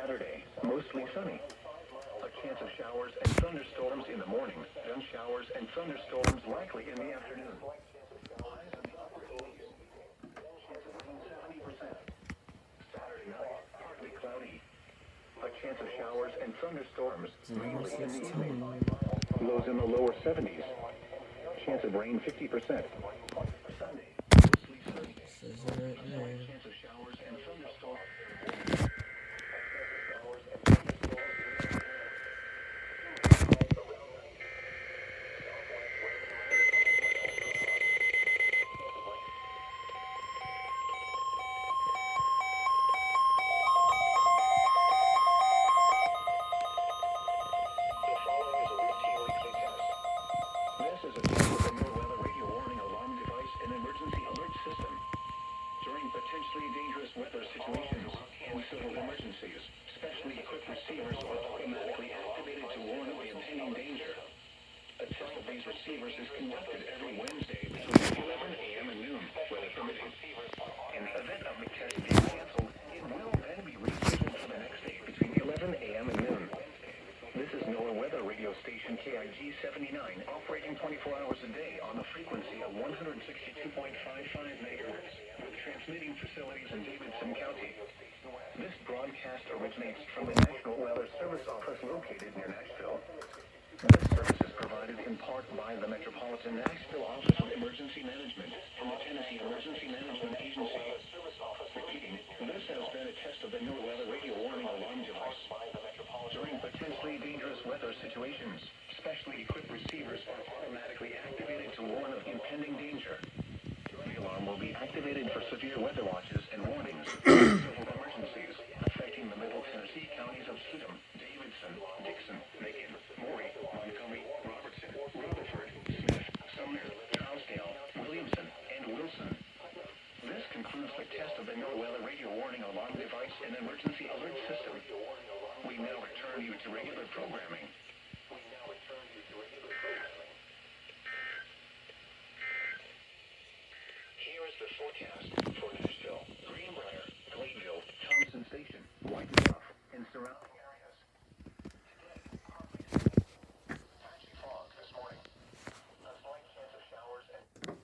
Saturday, mostly sunny. A chance of showers and thunderstorms in the morning, then showers and thunderstorms likely in the afternoon. Highs in the upper 80s. Chance of rain 70%. Saturday night, partly cloudy. A chance of showers and thunderstorms mainly in the evening. Lows in the lower 70s. Chance of rain 50%. Sunday, mostly sunny. Says it right there. Chance of showers and thunderstorms. This is a test of the NOAA radio warning alarm device and emergency alert system. During potentially dangerous weather situations and civil emergencies, specially equipped receivers are automatically activated to warn of impending danger. A test of these receivers is conducted every Wednesday between 11 a.m. and noon, weather permitting. In the event of the test being canceled, it will then be rescheduled for the next day between 11 a.m. and noon. This is NOAA weather radio station KIG 79, operating 24 hours a day on the frequency of 162.55 megahertz, with transmitting facilities in Davidson County. This broadcast originates from the National Weather Service Office located near Nashville. This service is provided in part by the Metropolitan Nashville Office of Emergency Management and the Tennessee Emergency Management Agency. Repeating, this has been a test of the NOAA weather radio warning alarm device. During potentially dangerous weather situations, specially equipped receivers are automatically activated to warn of impending danger. The alarm will be activated for severe weather watches and warnings of civil emergencies affecting the Middle Tennessee counties of Stidham, Davidson, Dixon, Macon, Maury, Montgomery, Robertson, Rutherford, Smith, Sumner, Trousdale, Williamson, and Wilson. This concludes the test of the NOAA weather radio warning alarm device and emergency alert system. We now return you to regular programming. Here is the forecast for Nashville, Greenbrier, Clayville, Thompson Station, White Bluff, and surrounding areas. Today, partly sunny. Patchy fog this morning. A slight chance of showers and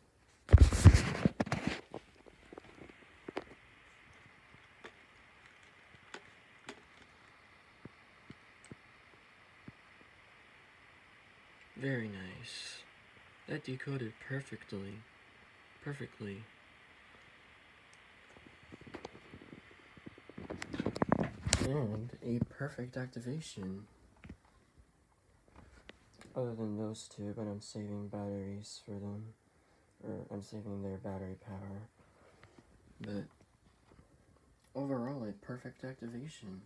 Very nice. That decoded perfectly. And a perfect activation. Other than those two, but I'm saving batteries for them. Or I'm saving their battery power. But overall, a perfect activation.